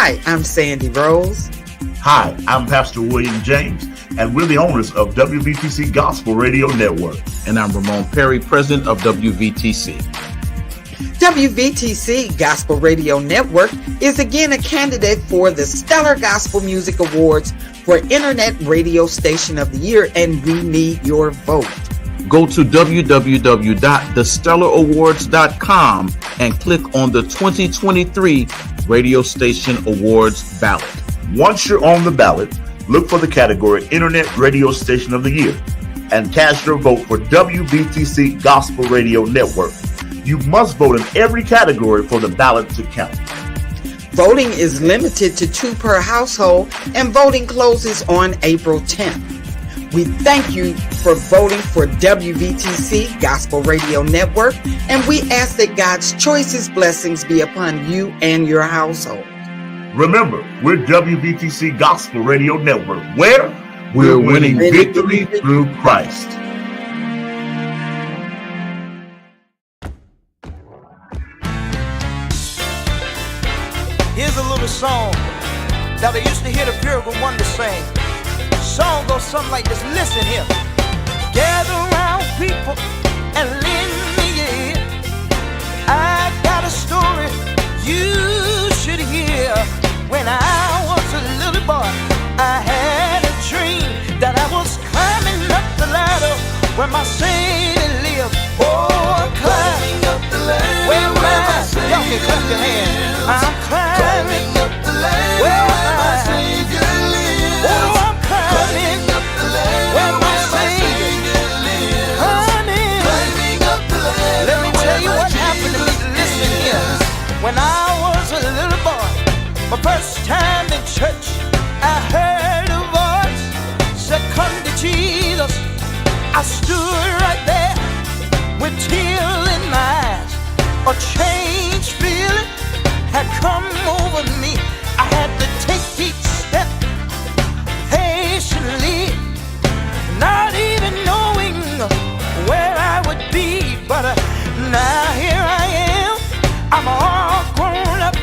Hi, I'm Sandy Rose. Hi, I'm Pastor William James, and we're the owners of WVTC Gospel Radio Network. And I'm Ramon Perry, president of WVTC. WVTC Gospel Radio Network is again a candidate for the Stellar Gospel Music Awards for Internet Radio Station of the Year, and we need your vote. Go to www.thestellarawards.com and click on the 2023 Radio Station Awards ballot. Once you're on the ballot, look for the category Internet Radio Station of the Year and cast your vote for WVTC Gospel Radio Network. You must vote in every category for the ballot to count. Voting is limited to 2 per household, and voting closes on April 10th. We thank you for voting for WVTC Gospel Radio Network, and we ask that God's choicest blessings be upon you and your household. Remember, we're WVTC Gospel Radio Network, where we're winning victory through Christ. Here's a little song that I used to hear the Pilgrim Wonder sing. Song goes something like this. Listen here. Gather around, people, and lend me ear. I got a story you should hear. When I was a little boy, I had a dream that I was climbing up the ladder where my Savior lived. Oh, I'm climbing up the ladder. Where my Savior y'all can clap your hands. I'm climbing up the ladder where my Savior lives. Oh, I'm climbing up the ladder where my Savior lives. Climbing up the ladder. Let me tell you what happened to me. Listen here. When I was a little boy, my first time in church, I heard a voice said, "Come to Jesus." I stood right there with tears in my eyes. A change feeling had come over me. I had to take each step patiently, not even knowing where I would be. But now here I am. I'm all grown up.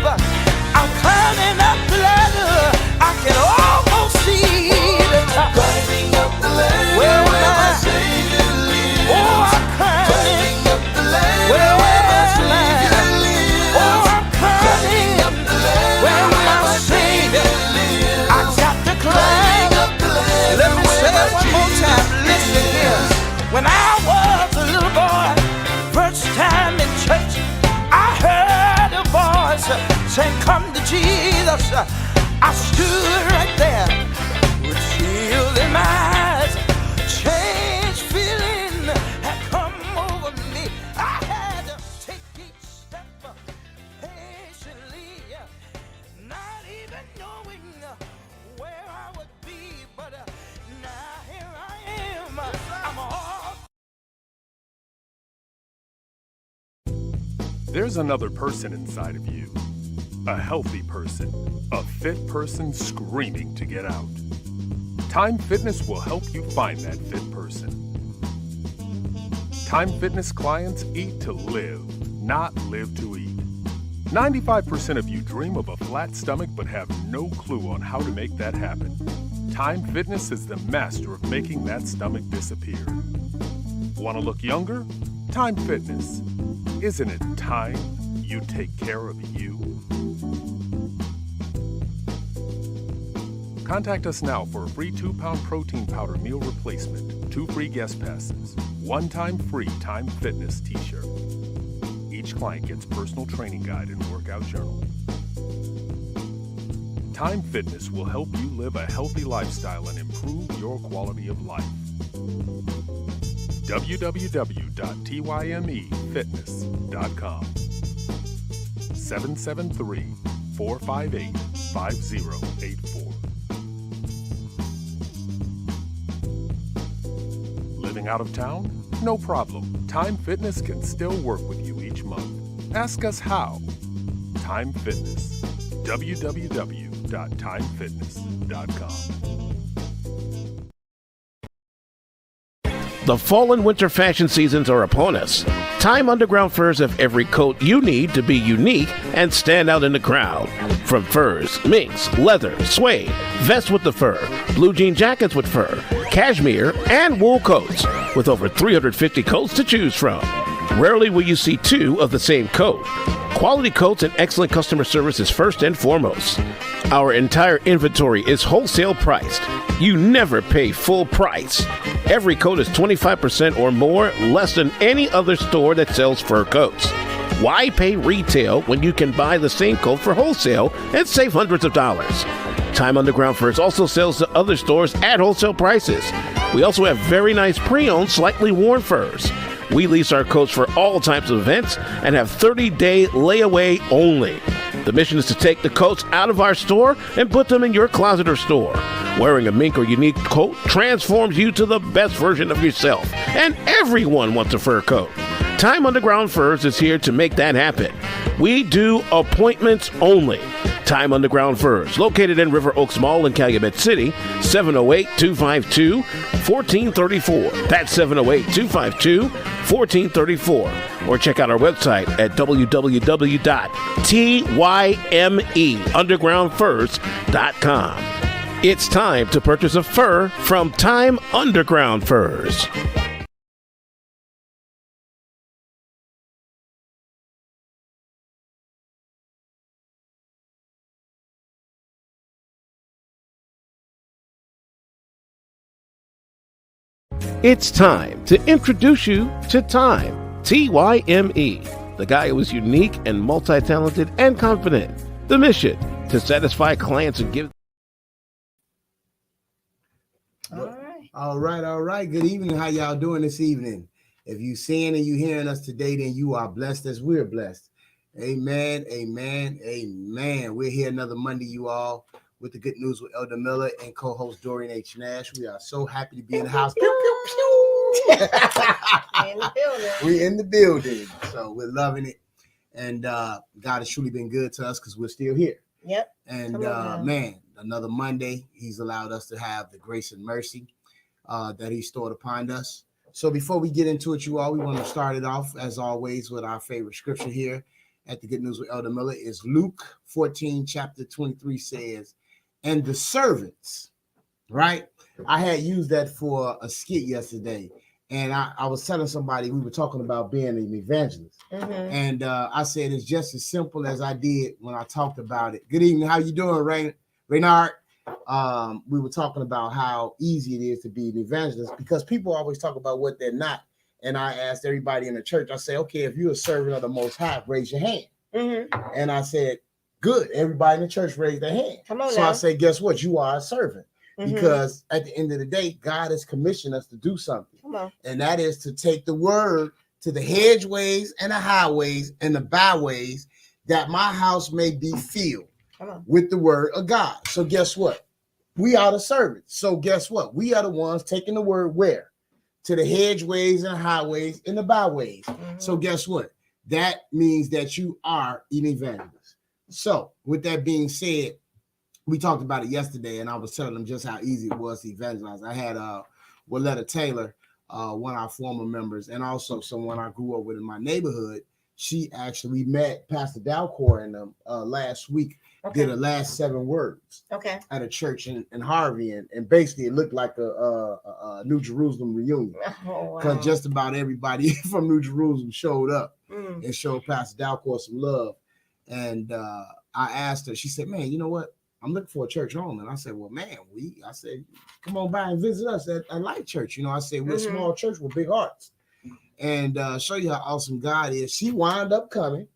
I'm climbing up the ladder. I can almost see the top. Climbing up the ladder where my Savior lives. Oh, I'm climbing up the ladder where my Savior lives. Oh, I'm climbing up the ladder where my Savior lives. I got to climb up the ladder. Let me say it one more time. Listen here. When I was a little boy, first time in church, I heard a voice saying, "Come to Jesus." I stood right there with tears in my eyes. Change feeling had come over me. I had to take each step patiently, not even knowing where I would be. But now here I am. I'm all. There's another person inside of you. A healthy person, a fit person screaming to get out. Time Fitness will help you find that fit person. Time Fitness clients eat to live, not live to eat. 95% of you dream of a flat stomach but have no clue on how to make that happen. Time Fitness is the master of making that stomach disappear. Want to look younger? Time Fitness. Isn't it time you take care of you? Contact us now for a free 2-pound protein powder meal replacement, 2 free guest passes, 1-time free Time Fitness t-shirt. Each client gets personal training guide and workout journal. Time Fitness will help you live a healthy lifestyle and improve your quality of life. www.tymefitness.com 773-458-5084. Living out of town? No problem. Time Fitness can still work with you each month. Ask us how. Time Fitness. www.timefitness.com. The fall and winter fashion seasons are upon us. Time Underground Furs have every coat you need to be unique and stand out in the crowd. From furs, minks, leather, suede, vests with the fur, blue jean jackets with fur, cashmere, and wool coats, with over 350 coats to choose from. Rarely will you see two of the same coat. Quality coats and excellent customer service is first and foremost. Our entire inventory is wholesale priced. You never pay full price. Every coat is 25% or more less than any other store that sells fur coats. Why pay retail when you can buy the same coat for wholesale and save hundreds of dollars? Time Underground Furs also sells to other stores at wholesale prices. We also have very nice pre-owned, slightly worn furs. We lease our coats for all types of events and have 30-day layaway only. The mission is to take the coats out of our store and put them in your closet or store. Wearing a mink or unique coat transforms you to the best version of yourself, and everyone wants a fur coat. Time Underground Furs is here to make that happen. We do appointments only. Time Underground Furs, located in River Oaks Mall in Calumet City, 708-252-1434. That's 708-252-1434. Or check out our website at www.tymeundergroundfurs.com. It's time to purchase a fur from Time Underground Furs. It's time to introduce you to Time, T-Y-M-E, the guy who is unique and multi-talented and confident. The mission, to satisfy clients and give... All right. Good evening. How y'all doing this evening? If you seeing and you hearing us today, then you are blessed as we're blessed. Amen. We're here another Monday, you all, with the good news with Elder Miller and co-host Dorian H. Nash. We are so happy to be in the house. Pew, pew, pew. We're in the building. So we're loving it. And God has truly been good to us because we're still here. Yep. And man, another Monday, he's allowed us to have the grace and mercy that he stored upon us. So before we get into it, you all, we want to start it off, as always, with our favorite scripture here at the Good News with Elder Miller. Is Luke 14, chapter 23 says, and the servants, right? I had used that for a skit yesterday. And I was telling somebody, we were talking about being an evangelist. Mm-hmm. And I said, it's just as simple as I did when I talked about it. Good evening. How you doing, Reynard? We were talking about how easy it is to be an evangelist because people always talk about what they're not. And I asked everybody in the church, I said, okay, if you're a servant of the Most High, raise your hand. Mm-hmm. And I said, good. Everybody in the church raised their hand. Come on. So now. I say, guess what? You are a servant. Mm-hmm. Because at the end of the day, God has commissioned us to do something. Come on. And that is to take the word to the hedgeways and the highways and the byways, that my house may be filled with the word of God. So guess what? We are the servants. So guess what? We are the ones taking the word where? To the hedgeways and highways and the byways. Mm-hmm. So guess what? That means that you are an evangelist. So with that being said, we talked about it yesterday, and I was telling them just how easy it was to evangelize. I had Willetta Taylor, one of our former members, and also someone I grew up with in my neighborhood. She actually met Pastor Dalcor and them last week. Okay. Did her last 7 words at a church in Harvey, and basically it looked like a New Jerusalem reunion because just about everybody from New Jerusalem showed up and showed Pastor Dalcor some love. And I asked her, she said, man, you know what? I'm looking for a church home. And I said, well, man, I said, come on by and visit us at Life Church. You know, I said, we're a small church with big hearts. And show you how awesome God is. She wound up coming.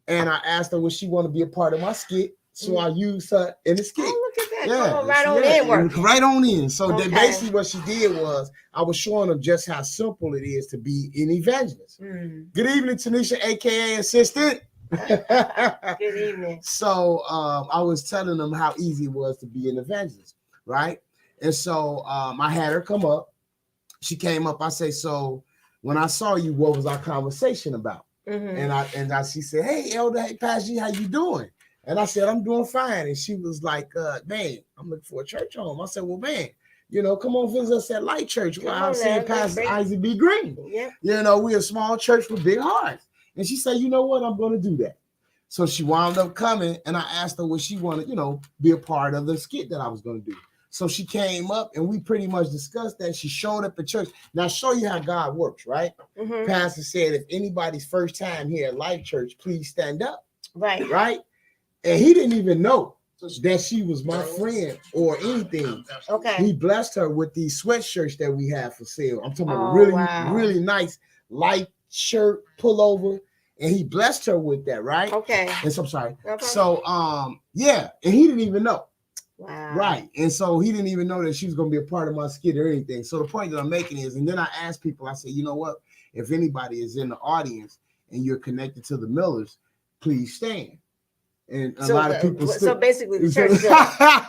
And I asked her, would she want to be a part of my skit? So I used her in the skit. Oh, look at that. Yeah, right on in work. Right on in. So then basically what she did was I was showing them just how simple it is to be an evangelist. Good evening, Tanisha, a.k.a. assistant. Good evening. So I was telling them how easy it was to be an evangelist, right? And so I had her come up. She came up. I say, so when I saw you, what was our conversation about? Mm-hmm. And she said, hey, Elder, hey, Pastor, how you doing? And I said, I'm doing fine. And she was like, man, I'm looking for a church home. I said, well, man, come on visit us at Light Church. Well, I'm seeing Pastor Isaac B. Green. Yeah. We're a small church with big hearts. And she said, you know what? I'm going to do that. So she wound up coming, and I asked her what she wanted, be a part of the skit that I was going to do. So she came up, and we pretty much discussed that. She showed up at church. Now, show you how God works, right? Mm-hmm. Pastor said, if anybody's first time here at Life Church, please stand up. Right? And he didn't even know that she was my friend or anything. Okay. He blessed her with these sweatshirts that we have for sale. I'm talking about really nice light shirt pullover. And he blessed her with that, right? Okay. And so I'm sorry. Okay. So and he didn't even know. Wow. Right. And so he didn't even know that she was going to be a part of my skit or anything. So the point that I'm making is, and then I asked people, I said, you know what? If anybody is in the audience and you're connected to the Millers, please stand. And a lot of people. So basically, the church.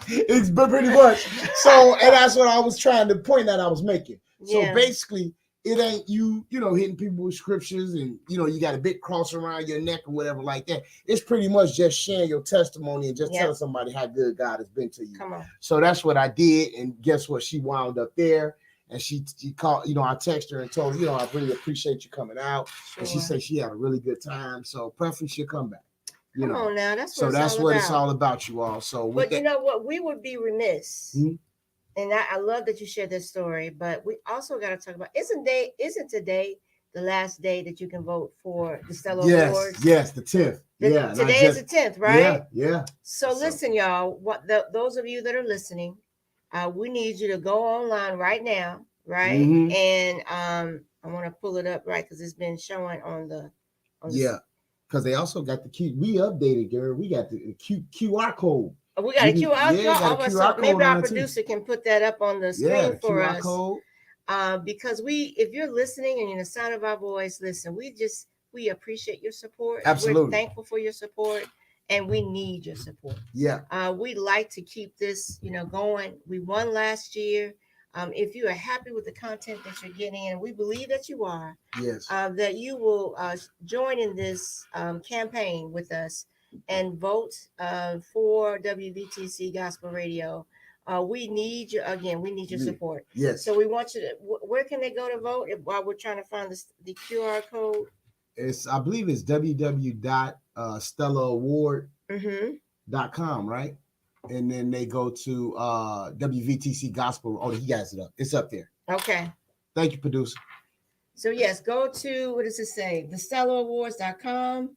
It's pretty much. So, and that's what I was trying to point that I was making. So basically, it ain't you hitting people with scriptures and, you got a big cross around your neck or whatever like that. It's pretty much just sharing your testimony and just telling somebody how good God has been to you. Come on. So that's what I did. And guess what? She wound up there. And she called, I texted her and told her, I really appreciate you coming out. Sure. And she said she had a really good time. So preferably she'll come back. Come on now. That's what it's all about, you all. So, but you know what? We would be remiss. Mm-hmm. And I love that you shared this story, but we also got to talk about, isn't today the last day that you can vote for the Stellar Awards? Yes, the 10th. Today is the 10th, right? Yeah. So listen, y'all, those of you that are listening, we need you to go online right now, right? Mm-hmm. And I want to pull it up, right, because it's been showing on the because they also got we updated, girl. We got the QR code. We got a QR code. Maybe our producer can put that up on the screen for us. Code. Because if you're listening and you're the sound of our voice, listen, we appreciate your support. Absolutely. We're thankful for your support, and we need your support. Yeah. We'd like to keep this, going. We won last year. If you are happy with the content that you're getting, and we believe that you are, yes, that you will join in this campaign with us and vote for WVTC Gospel Radio. We need you again. We need your support. Yes. So we want you to. Where can they go to vote while we're trying to find the QR code? I believe it's www.stellaaward.com, right? And then they go to WVTC Gospel. Oh, he has it up. It's up there. Okay. Thank you, producer. So yes, go to, what does it say? TheStellaAwards.com.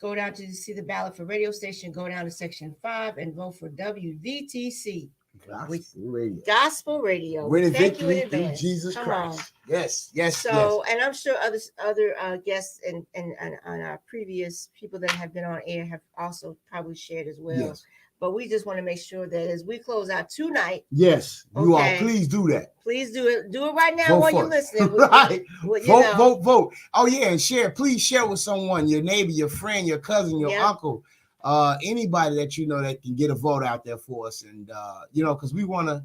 Go down to see the ballot for radio station. Go down to section 5 and vote for WVTC. Gospel Radio. Winning victory through Jesus Christ. On. Yes. So, and I'm sure other guests and our previous people that have been on air have also probably shared as well. Yes. But we just want to make sure that as we close out tonight. Yes, you all please do that. Please do it. Do it right now while you're listening. Right. Vote. Oh, yeah, and share. Please share with someone, your neighbor, your friend, your cousin, your uncle, anybody that you know that can get a vote out there for us. And because we want to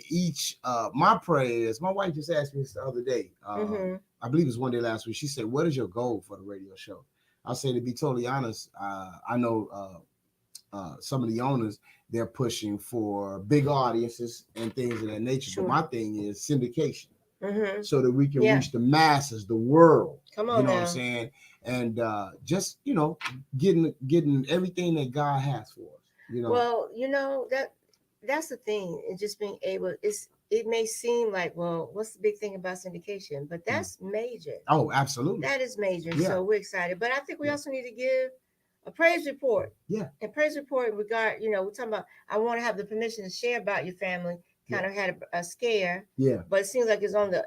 each my prayer is, my wife just asked me this the other day. I believe it was one day last week. She said, "What is your goal for the radio show?" I'll say, to be totally honest, I know some of the owners, they're pushing for big audiences and things of that nature. Sure. But my thing is syndication, so that we can reach the masses, the world. Come on, you know what I'm saying? And just getting everything that God has for us. Well, that's the thing. It's just being able. It may seem like, well, what's the big thing about syndication? But that's major. Oh, absolutely. That is major. Yeah. So we're excited. But I think we also need to give a praise report. Yeah. And praise report in regard, we're talking about, I want to have the permission to share about your family. Kind of had a scare. Yeah. But it seems like it's on the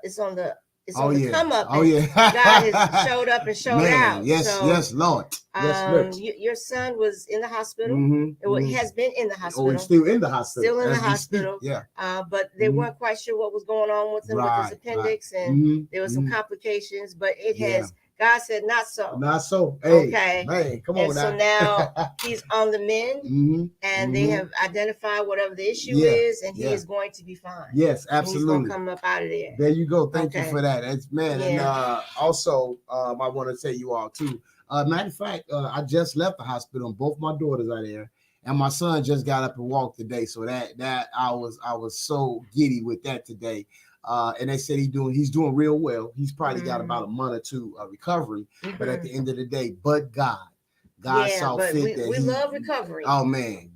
come up. Oh, yeah. God has showed up and showed out. Yes, so, yes, Lord. Yes, your son was in the hospital. It has been in the hospital. Oh, he's still in the hospital. Still in the hospital. Yeah. But they weren't quite sure what was going on with him with his appendix, and there were some complications. But it has. God said, not so. Not so. Hey, okay. Man, come on now. So now he's on the mend, and they have identified whatever the issue is, and he is going to be fine. Yes, absolutely. He's going to come up out of there. There you go. Thank you for that. And also, I want to tell you all too. Matter of fact, I just left the hospital, and both my daughters are there, And my son just got up and walked today, so that I was so giddy with that today. And they said he's doing real well. He's probably got about a month or two of recovery, but at the end of the day, but God saw fit that we love recovery. Oh man,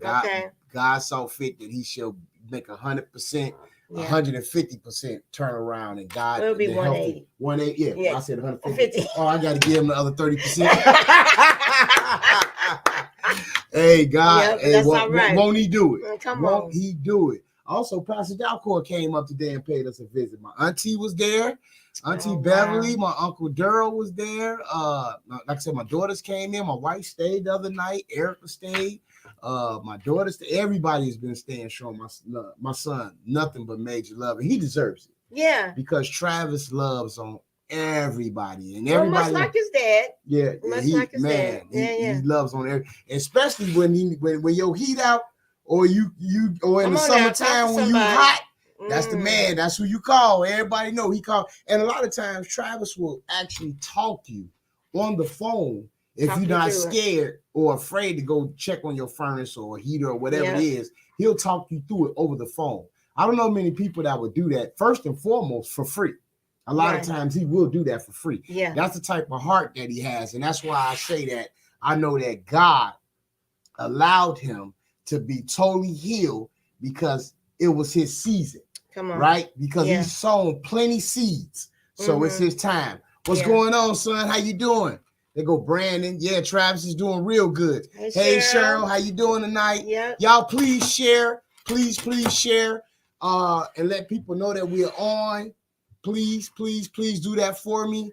God saw fit that he shall make 100%, 150% turnaround, and God will be 180. 180, yeah. I said 150. Oh, I got to give him the other 30%. Hey, God, hey, won't he do it? Won't he do it? Also, Pastor Dalcourt came up today and paid us a visit. My auntie was there. Auntie Beverly, my Uncle Durrell was there. Like I said, my daughters came in. My wife stayed the other night. Erica stayed. My daughters, everybody has been staying, showing my son nothing but major love, and he deserves it. Yeah, because Travis loves on everybody, and everybody, much like his dad. Yeah, much like his dad. He loves on everybody, especially when your heat out, or you or in the summertime when you hot. That's the man. That's who you call. Everybody know he called. And a lot of times Travis will actually talk to you on the phone if you're not scared or afraid to go check on your furnace or heater or whatever it is. He'll talk you through it over the phone. I don't know many people that would do that first and foremost for free. A lot of times he will do that for free. Yeah, that's the type of heart that he has. And that's why I say that I know that God allowed him to be totally healed because it was his season. Come on. Right? Because he's sown plenty seeds. So it's his time. What's going on, son? How you doing? They go, Brandon. Yeah, Travis is doing real good. Hey, Cheryl, how you doing tonight? Yep. Y'all please share. Please share. And let people know that we're on. Please do that for me.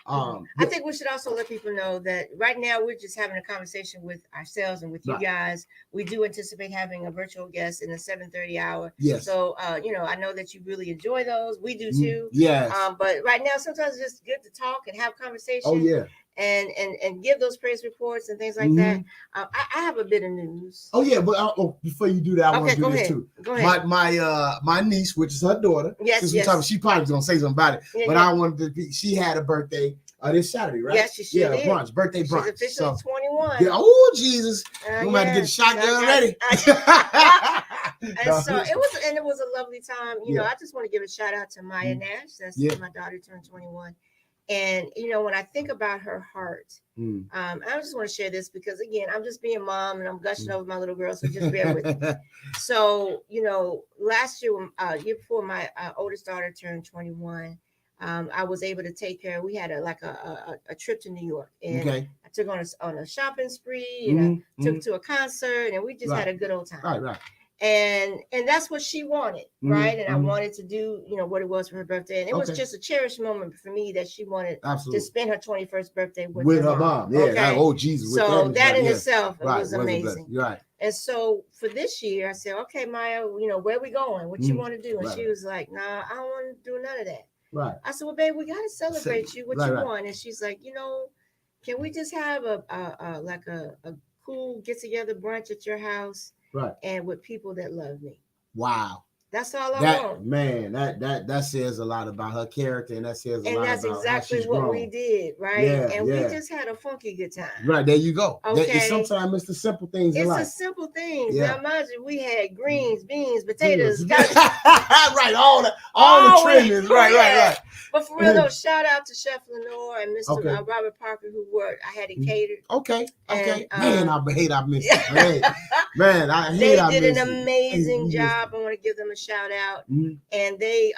I think we should also let people know that right now we're just having a conversation with ourselves and with you guys. We do anticipate having a virtual guest in the 7:30 hour. Yes. So, I know that you really enjoy those. We do too. Yes. But right now, sometimes it's just good to talk and have conversation. Oh, yeah. And give those praise reports and things like that. I have a bit of news. Oh yeah, but before you do that, I want to do this too. Go ahead. My niece, which is her daughter. Yes. She probably gonna say something about it. Yeah, but I wanted to. She had a birthday this Saturday, right? Yes, she did. Brunch, birthday brunch. She's officially 21. Yeah. Oh Jesus, we might get the shotgun ready. And so it was a lovely time. I just want to give a shout out to Maya Nash. That's my daughter turned 21. And when I think about her heart, I just want to share this because again, I'm just being mom and I'm gushing over my little girl, so just bear with me. So last year, year before my oldest daughter turned 21, I was able to take her. We had a trip to New York, and I took her on a shopping spree, and I took her to a concert, and we just had a good old time. Right. And that's what she wanted, right? And I wanted to do, what it was for her birthday. And it was just a cherished moment for me that she wanted to spend her 21st birthday with her mom. Yeah. Okay? Oh, Jesus. So that in itself was amazing. Right. And so for this year, I said, okay, Maya, where are we going? What you want to do? And she was like, nah, I don't want to do none of that. Right. I said, well, babe, we got to celebrate you. What you want? And she's like, can we just have a cool get together brunch at your house? Right. And with people that love me. Wow. That's all I want. Man, that says a lot about her character, and that says a lot about how she's grown. And that's exactly what we did, right? Yeah, and we just had a funky good time. Right, there you go. Okay. Sometimes it's the simple things in life. It's the simple things. Yeah. Now imagine we had greens, beans, potatoes. Right, all the trimmings. Right. But for real though, shout out to Chef Lenore and Mr. Robert Parker who worked. I had it catered. Okay. And, man, I hate I missed it. Man, I hate I missed it. They did an amazing job. I want to give them a shout out. And they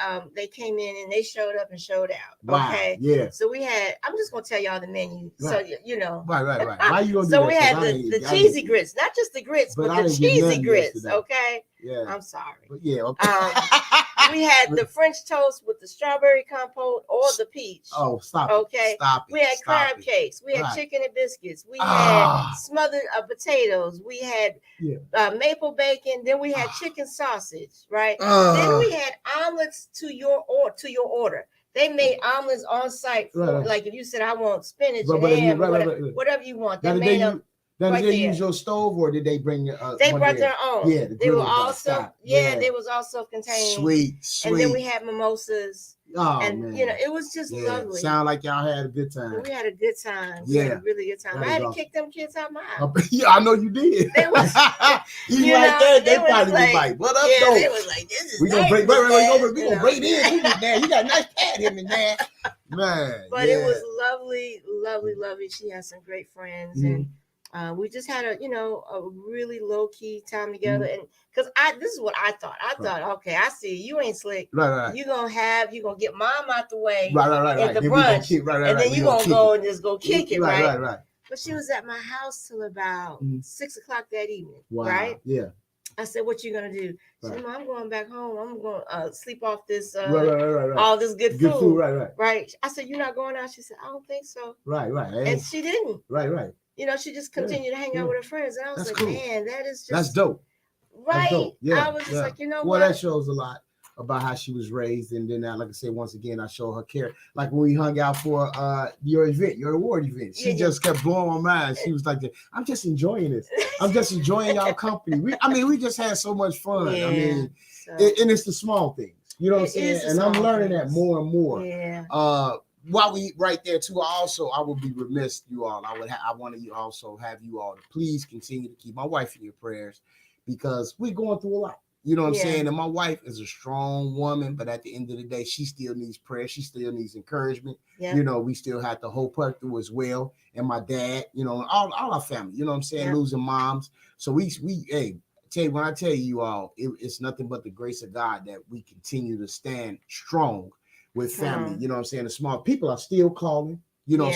came in and they showed up and showed out. Wow. Okay. Yeah. So we had, I'm just gonna tell y'all the menu. Right. So Right. Why you gonna do that? So we had the cheesy grits, not just the grits, but the cheesy grits. Okay. Yeah. I'm sorry. But yeah, okay. We had the French toast with the strawberry compote or the peach. Oh, stop. Okay. Stop it. We had crab cakes. We had chicken and biscuits. We had smothered potatoes. We had maple bacon. Then we had chicken sausage, right? Then we had omelets to your order. They made omelets on site for like if you said I want spinach and ham, whatever you want. They made them. Now, did they use your stove or did they bring they brought their own? Yeah, they were also they was all self-contained. Sweet. And then we had mimosas. Oh, and man. it was just lovely. Sound like y'all had a good time. We had a good time. Yeah, we had a really good time. I had to kick them kids out my house. Yeah, I know you did. They was, you like that? They probably like, was like, "What up, yeah, though? They was like, this is we gonna nice, break. We gonna break in. man. You got a nice pad him in there, man." But it was lovely, lovely, lovely. She has some great friends, and we just had a really low key time together. And because this is what I thought. I thought, okay, I see you ain't slick. Right. You gonna get mom out the way. Right. At the brunch, and then you gonna go and just go kick it. Right. But she was at my house till about 6 o'clock that evening. Wow. Right. Yeah. I said, "What you gonna do?" She said, "I'm going back home. I'm gonna sleep off this right. all this good food. Right. I said, "You're not going out?" She said, "I don't think so." Right. And she didn't. Right. She just continued to hang out with her friends. And I was cool. Man, that is just that's dope. Right. That's dope. Yeah. I was just like, well, what? That shows a lot about how she was raised. And then, like I said, once again, I show her care. Like when we hung out for your award event, she just kept blowing my mind. She was like, "I'm just enjoying this. I'm just enjoying y'all company." We just had so much fun. Yeah. I mean, and it's the small things. You know what I'm saying? And I'm learning that more and more. Yeah. While we right there too, I would be remiss, you all. I want to also have you all to please continue to keep my wife in your prayers, because we're going through a lot. You know what I'm saying? And my wife is a strong woman, but at the end of the day, she still needs prayer. She still needs encouragement. Yeah. We still have to hope her through as well. And my dad, all our family, you know what I'm saying? Yeah. Losing moms. So when I tell you all, it's nothing but the grace of God that we continue to stand strong with family. You know what I'm saying? The small people are still calling,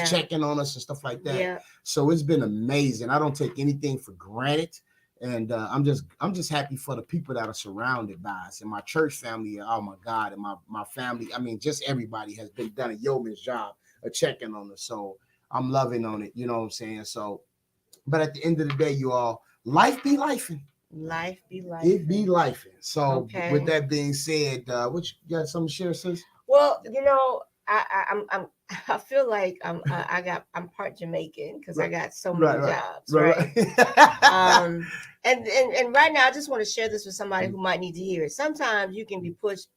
checking on us and stuff like that. Yeah. So it's been amazing. I don't take anything for granted. And I'm just happy for the people that are surrounded by us, and my church family. Oh my God. And my family. I mean, just everybody has done a yeoman's job of checking on us. So I'm loving on it. You know what I'm saying? So, but at the end of the day, you all, life be lifing. Life be life. It be life. So with that being said, what you got something to share, sis? Well, I feel like I'm part Jamaican because I got so many jobs. Right. And right now I just want to share this with somebody who might need to hear it. Sometimes you can be pushed.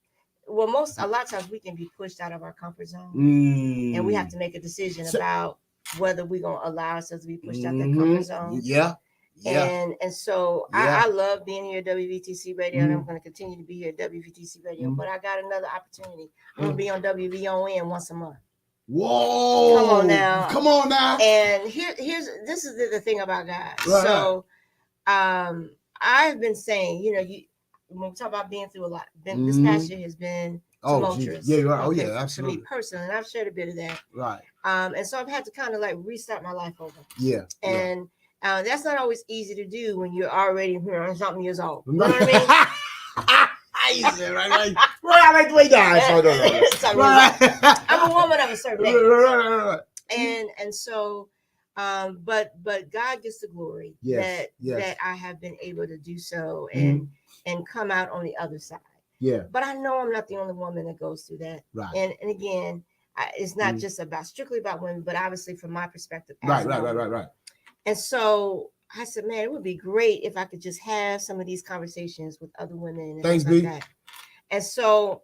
Well, a lot of times we can be pushed out of our comfort zone, and we have to make a decision about whether we're gonna allow ourselves to be pushed out that comfort zone. Yeah. And so I love being here at WVTC Radio, and I'm going to continue to be here at WVTC Radio. But I got another opportunity. I'm going to be on WVON once a month. Whoa! Come on now! And this is the thing about God. Right. So, I've been saying, when we talk about being through a lot, this past year has been tumultuous. Yeah, right. Okay, absolutely. For me personally, and I've shared a bit of that. Right. And so I've had to kind of like restart my life over. Yeah. And that's not always easy to do when you're already something years old. You know what I mean? Right. I like the way down. I'm a woman of a certain age. Right. And so, but God gets the glory that I have been able to do so and come out on the other side. Yeah. But I know I'm not the only woman that goes through that. Right. And again, it's not just strictly about women, but obviously from my perspective. Right. And so I said, man, it would be great if I could just have some of these conversations with other women and things like that. And so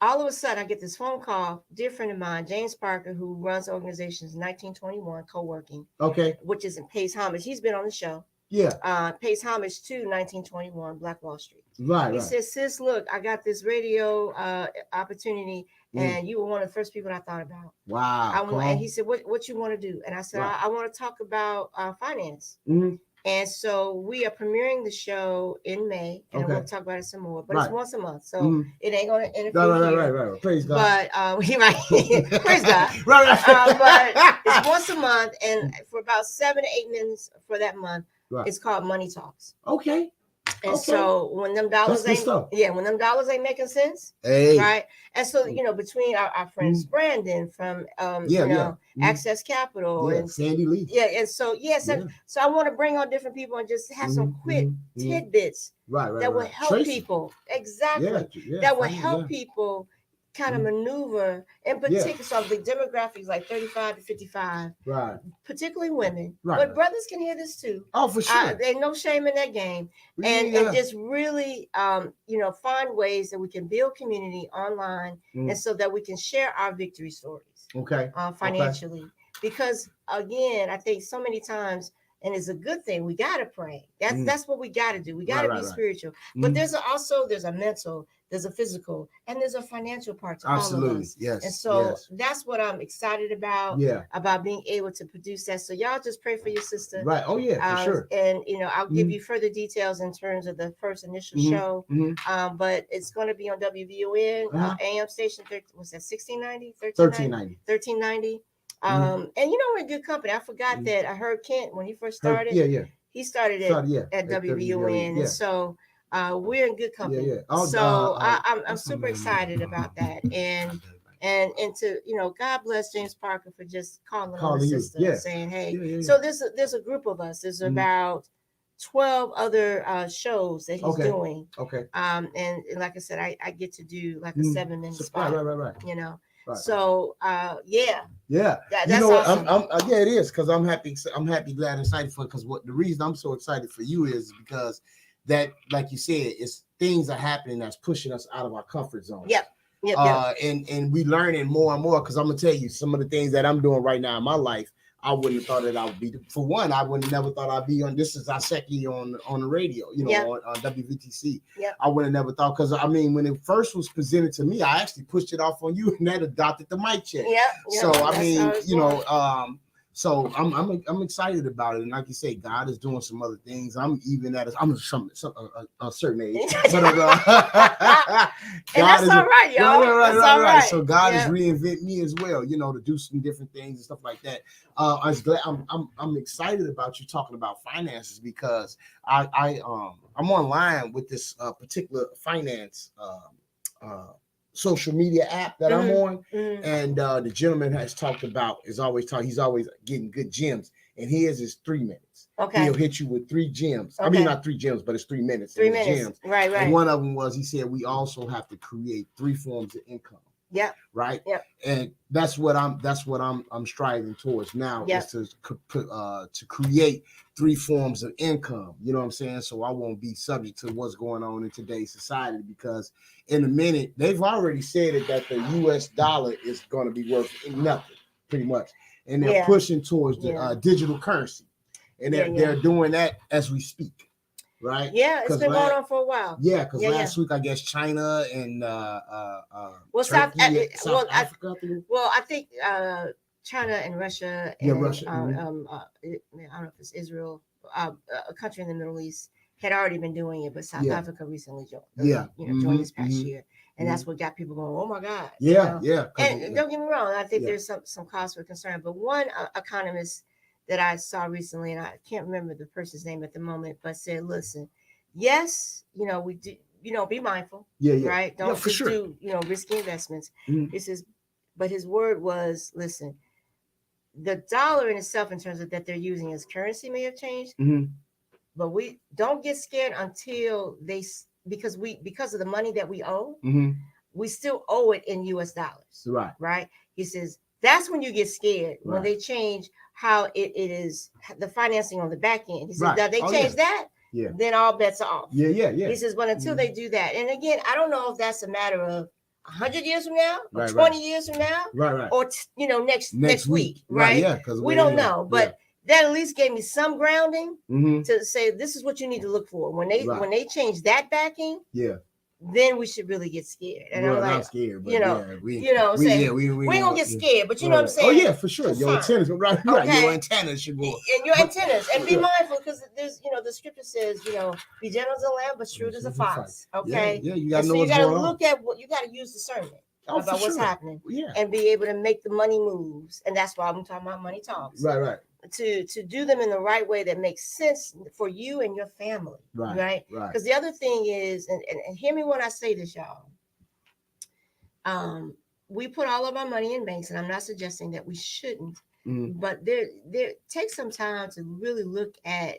all of a sudden I get this phone call, dear friend of mine, James Parker, who runs organizations 1921 Co-working. Okay. Which is in pays homage. He's been on the show. Yeah. Pays homage to 1921 Black Wall Street. Right. He says, sis, look, I got this radio opportunity. And you were one of the first people I thought about. Wow. And he said, what you want to do? And I said, I want to talk about finance. And so we are premiering the show in May. And we'll talk about it some more. But it's once a month. So it ain't going to interfere. Right. Praise God. But praise God. But it's once a month. And for about 7 to 8 minutes for that month, it's called Money Talks. Okay. And so when them dollars ain't making sense, right? And so between our friends Brandon from Access Capital and Sandy Lee, and so so I want to bring on different people and just have some quick tidbits that will help people that will help people kind of maneuver, in particular, so the demographics like 35 to 55, right? Particularly women, right? But brothers can hear this too. Oh, for sure. There's no shame in that game, and just really, find ways that we can build community online, and so that we can share our victory stories. Okay. Financially, because again, I think so many times. And it's a good thing. We gotta pray. That's what we gotta do. We gotta be spiritual. But there's a mental, there's a physical, and there's a financial part to all of us. Yes. And so that's what I'm excited about. Yeah. About being able to produce that. So y'all just pray for your sister. Right. Oh yeah, for sure. And I'll give you further details in terms of the first initial show. But it's going to be on WVON AM station. Was that 1690? 1390. And we're in good company. I forgot that I heard Kent when he first started. He started at WVON, and so we're in good company. So I'm super excited about that, and to God bless James Parker for just calling his sister, saying, hey. So there's a group of us. There's about 12 other shows that he's doing. Okay. And like I said, I get to do like a 7-minute spot. Right. Right. So yeah. That's awesome. It is, because I'm happy, glad, and excited for it, because the reason I'm so excited for you is because that, like you said, it's things are happening that's pushing us out of our comfort zone. Yep. And we learning more and more, because I'm gonna tell you some of the things that I'm doing right now in my life. I wouldn't have thought that I would be. For one, I would have never thought I'd be on. This is our second year on the radio, on WVTC. I would have never thought, because when it first was presented to me, I actually pushed it off on you, and that adopted the mic check. So so I'm excited about it, and like you say, God is doing some other things. I'm a certain age, but and that's all right, y'all. Right. So God is reinventing me as well, to do some different things and stuff like that. I'm excited about you talking about finances, because I'm online with this particular finance social media app that I'm on, and the gentleman has talked about he's always getting good gems, and his is 3 minutes. Okay, he'll hit you with 3 gems. Okay. Not 3 gems, but it's 3 minutes. 3 minutes, gems. Right. And one of them was, he said, we also have to create 3 forms of income. Yeah. Right. Yeah. And that's what I'm striving towards now, is to create 3 forms of income. You know what I'm saying? So I won't be subject to what's going on in today's society, because in a minute, they've already said it, that the US dollar is going to be worth nothing, pretty much. And they're pushing towards the digital currency. And they're doing that as we speak. Right. Yeah, it's been going on for a while. Yeah, because last week, I guess, China and South Africa. I think China and Russia. And, Russia. I don't know if it's Israel, a country in the Middle East, had already been doing it, but South Africa recently joined. Joined this past year, and that's what got people going. Oh my God. Yeah. And don't get me wrong, I think there's some cause for concern. But one economist that I saw recently, and I can't remember the person's name at the moment, but said, listen, yes, we do, be mindful. Right. Don't just do, risky investments. He says, but his word was, listen, the dollar in itself, in terms of that they're using as currency, may have changed, but we don't get scared until because of the money that we owe, we still owe it in US dollars. Right. He says, that's when you get scared, when they change how it is, the financing on the back end. He says, now they change that, then all bets are off. He says, but until they do that, and again, I don't know if that's a matter of 100 years from now, or 20 years from now, or next week, right? Yeah, because we don't know, but that at least gave me some grounding to say, this is what you need to look for when they change that backing. Then we should really get scared. And I'm like, scared, but we ain't gonna get scared, but you know what I'm saying? Oh yeah, for sure. Your antennas, right? Your antennas should go. And your antennas, and be mindful, because there's, the scripture says, be gentle as a lamb, but shrewd as a fox. Okay. Yeah, you gotta know what's going on. You gotta look at what you gotta use discernment about what's happening, and be able to make the money moves. And that's why I'm talking about money talks. Right. To do them in the right way that makes sense for you and your family, right? Because the other thing is, and hear me when I say this, y'all. We put all of our money in banks, and I'm not suggesting that we shouldn't, but there take some time to really look at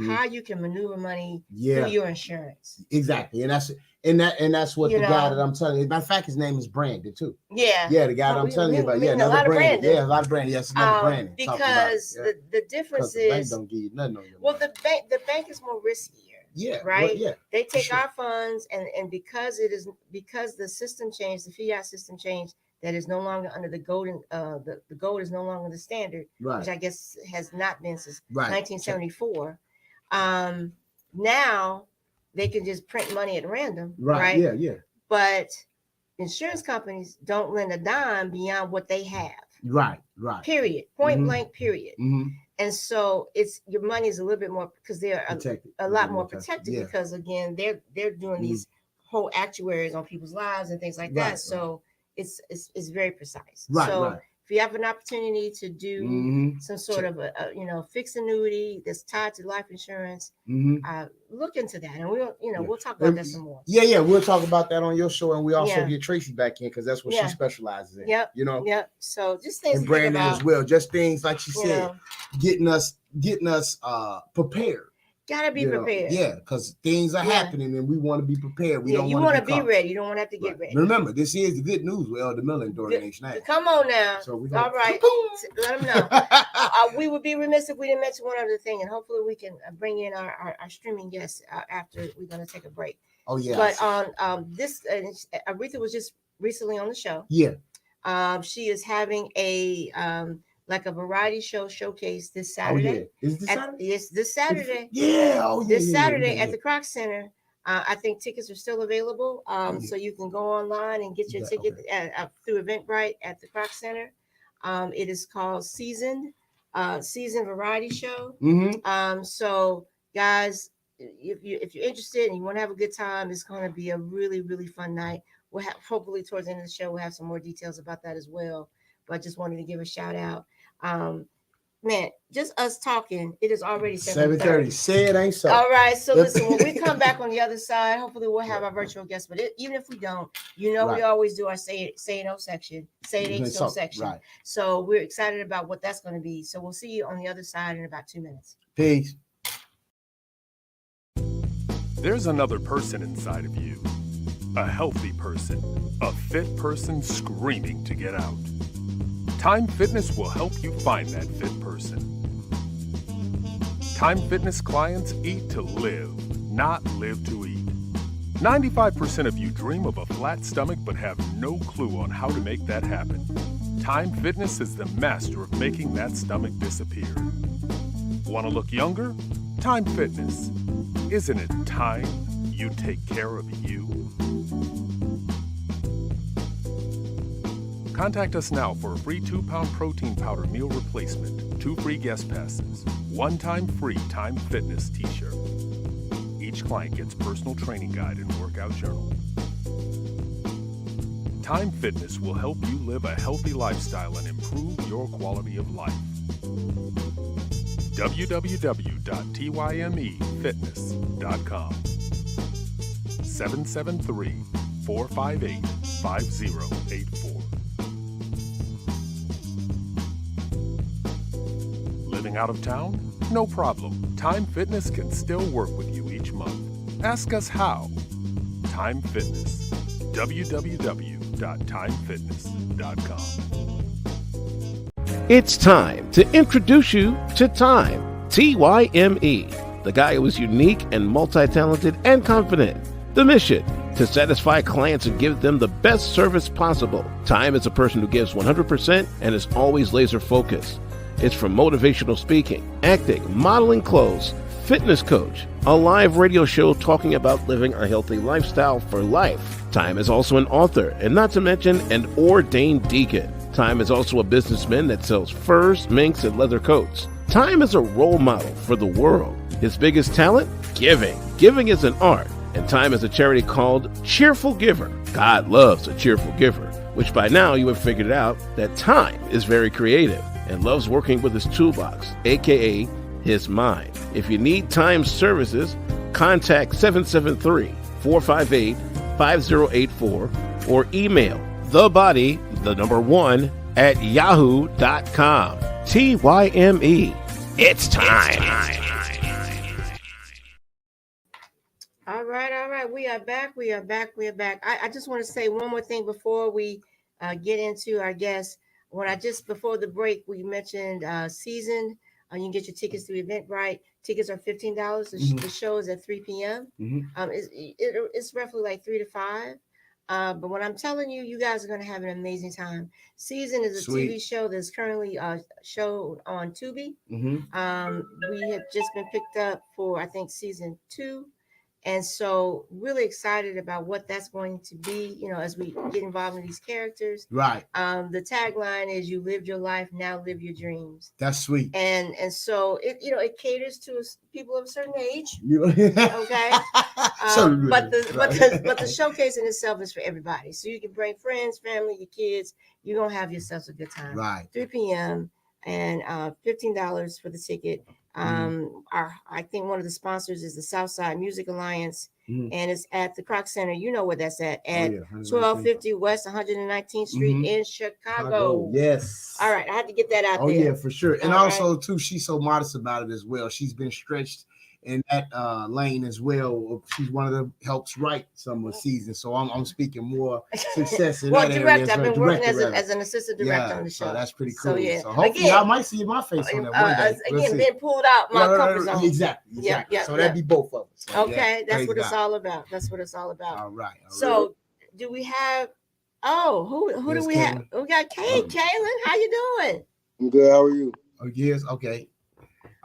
how you can maneuver money through your insurance. Exactly, and that's what the guy that I'm telling you. Matter of fact, his name is Brandon too. Yeah, the guy that I'm telling you about. Yeah, another Brandon. Yeah, a lot of Brandon. Yes, another Brandon. Because the difference is, the bank don't give you nothing on your money. The bank is more riskier. Yeah, right. Well, they take our funds, and because the system changed, the fiat system changed. That is no longer under the golden. The gold is no longer the standard, which I guess has not been since 1974. Now they can just print money at random, right? Yeah. But insurance companies don't lend a dime beyond what they have. Right. Period. Point blank. Period. And so your money is a little bit more because they're a lot more protected because again they're doing these whole actuaries on people's lives and things like that. So it's very precise. So if you have an opportunity to do some sort of a fixed annuity that's tied to life insurance, look into that, and we'll talk about that some more. Yeah, we'll talk about that on your show, and we also get Tracy back in because that's what she specializes in. Yep. So just things and Brandon as well, just things like she said, getting us prepared. Gotta be prepared. Because things are happening and we want to be prepared. You want to be ready. You don't want to have to get ready. Remember, this is the good news with Elder Miller and Dorian H. Nash. Come on now. So all right. Let them know. We would be remiss if we didn't mention one other thing, and hopefully we can bring in our streaming guests after we're going to take a break. Oh, yeah. But on this, Aretha was just recently on the show. Yeah. She is having a like a variety show showcase this Saturday. Is this Saturday? Yes, this Saturday. This Saturday at the Kroc Center. I think tickets are still available. So you can go online and get your ticket through Eventbrite at the Kroc Center. It is called Season Variety Show. So guys, if you're interested and you want to have a good time, it's going to be a really, really fun night. We'll have, hopefully towards the end of the show, we'll have some more details about that as well. But I just wanted to give a shout out. Man, just us talking, it is already 7:30. Say it ain't so. All right. So listen, when we come back on the other side, hopefully we'll have our virtual guests. But even if we don't, we always do our say it no section. Say it ain't so section. Right. So we're excited about what that's going to be. So we'll see you on the other side in about 2 minutes. Peace. There's another person inside of you. A healthy person. A fit person screaming to get out. Time Fitness will help you find that fit person. Time Fitness clients eat to live, not live to eat. 95% of you dream of a flat stomach but have no clue on how to make that happen. Time Fitness is the master of making that stomach disappear. Want to look younger? Time Fitness. Isn't it time you take care of you? Contact us now for a free 2-pound protein powder meal replacement, 2 free guest passes, 1-time free Time Fitness t-shirt. Each client gets personal training guide and workout journal. Time Fitness will help you live a healthy lifestyle and improve your quality of life. www.tymefitness.com 773-458-5084. Living out of town? No problem. Time Fitness can still work with you each month. Ask us how. Time Fitness. www.timefitness.com. It's time to introduce you to Time, T-Y-M-E, the guy who is unique and multi-talented and confident. The mission, to satisfy clients and give them the best service possible. Time is a person who gives 100% and is always laser focused. It's from motivational speaking, acting, modeling clothes, fitness coach, a live radio show talking about living a healthy lifestyle for life. Time is also an author, and not to mention an ordained deacon. Time is also a businessman that sells furs, minks, and leather coats. Time is a role model for the world. His biggest talent? Giving. Giving is an art, and Time is a charity called Cheerful Giver. God loves a cheerful giver, which by now you have figured out that Time is very creative and loves working with his toolbox, aka his mind. If you need Time services, contact 773-458-5084 or email thebody1 at yahoo.com. TYME. It's time. All right. We are back. I just want to say one more thing before we get into our guests. Before the break, we mentioned Season. You can get your tickets through Eventbrite. Tickets are $15. The show is at 3 p.m. It's roughly like 3 to 5. But what I'm telling you, you guys are going to have an amazing time. Season is a TV show that's currently showed on Tubi. We have just been picked up for, I think, season 2. And so really excited about what that's going to be, as we get involved in these characters. Right. The tagline is "You lived your life, now live your dreams." That's sweet. And so it caters to people of a certain age. Okay. But the showcase in itself is for everybody. So you can bring friends, family, your kids. You're gonna have yourselves a good time. Right. 3 p.m. and $15 for the ticket. I think one of the sponsors is the Southside Music Alliance, and it's at the Kroc Center. You know where that's at 1250 West 119th Street in Chicago. Yes. All right, I had to get that out there. Oh yeah, for sure. And also too, she's so modest about it as well. She's been stretched in that lane as well. She's one of the helps write some of the season. So I'm speaking more success in that area. I've been working as an assistant director on the show. So that's pretty cool. So again, hopefully I might see my face on that one day. Again, being pulled out my comfort zone. Exactly. Yeah. So that'd be both of us. So, okay, that's what it's all about. All right. So do we have who do we have? We got Kaylin. How you doing? I'm good. How are you? Oh, yes. Okay.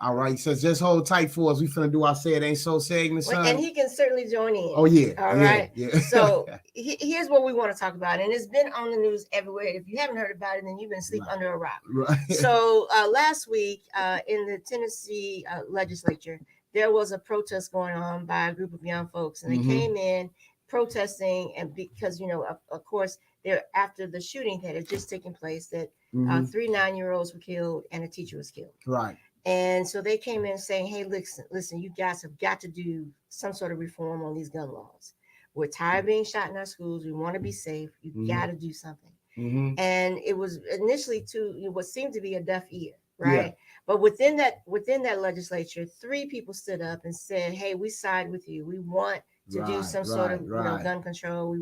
All right. So just hold tight for us. We finna do our Say It Ain't So segment, son. And he can certainly join in. Oh, yeah. All right. Yeah. So here's what we want to talk about. And it's been on the news everywhere. If you haven't heard about it, then you've been asleep under a rock. Right. So last week in the Tennessee legislature, there was a protest going on by a group of young folks. And they came in protesting. And because, of course, they're after the shooting that had just taken place, that 3 9-year-olds were killed and a teacher was killed. Right. And so they came in saying, hey, listen, you guys have got to do some sort of reform on these gun laws. We're tired of being shot in our schools. We want to be safe. You got to do something. And it was initially to what seemed to be a deaf ear, right? Yeah. But within that legislature, 3 people stood up and said, hey, we side with you. We want to do some sort of gun control.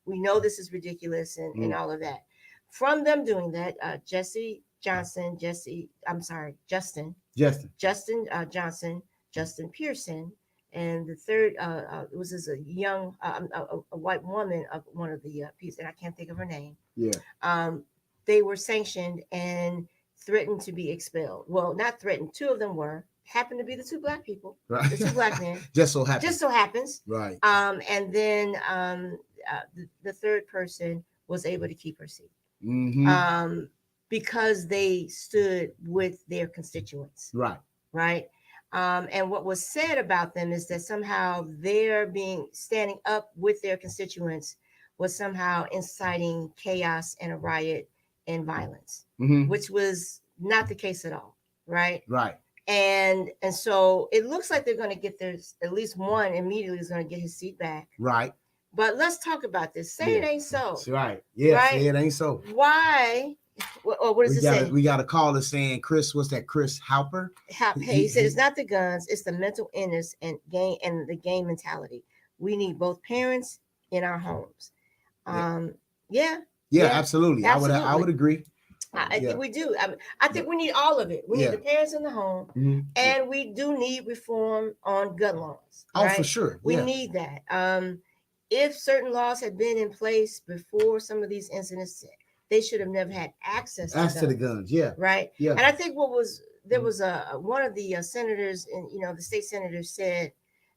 We know this is ridiculous and all of that. From them doing that, Justin Johnson, Justin Pearson, and the third was a young a white woman of one of the pieces, and I can't think of her name. Yeah. They were sanctioned and threatened to be expelled. Well, not threatened. 2 of them happened to be the 2 black people, right? The 2 black men. Just so happens. Right. And then the third person was able to keep her seat. Because they stood with their constituents. Right. And what was said about them is that somehow their standing up with their constituents was somehow inciting chaos and a riot and violence, which was not the case at all. Right. And so it looks like they're going to get at least one immediately is going to get his seat back. Right. But let's talk about this. Say it ain't so. That's right. Yeah. Right? Say it ain't so. Why? What does it say? We got a caller saying, Chris, what's that? Chris Halper? He said it's not the guns, it's the mental illness and the game mentality. We need both parents in our homes. Yeah, absolutely. I would agree. I think we do. I think we need all of it. We need the parents in the home, and we do need reform on gun laws. Oh, right? For sure. We need that. If certain laws had been in place before some of these incidents, they should have never had access to the guns. Yeah. Right. Yeah. And I think there was one of the senators and the state senator said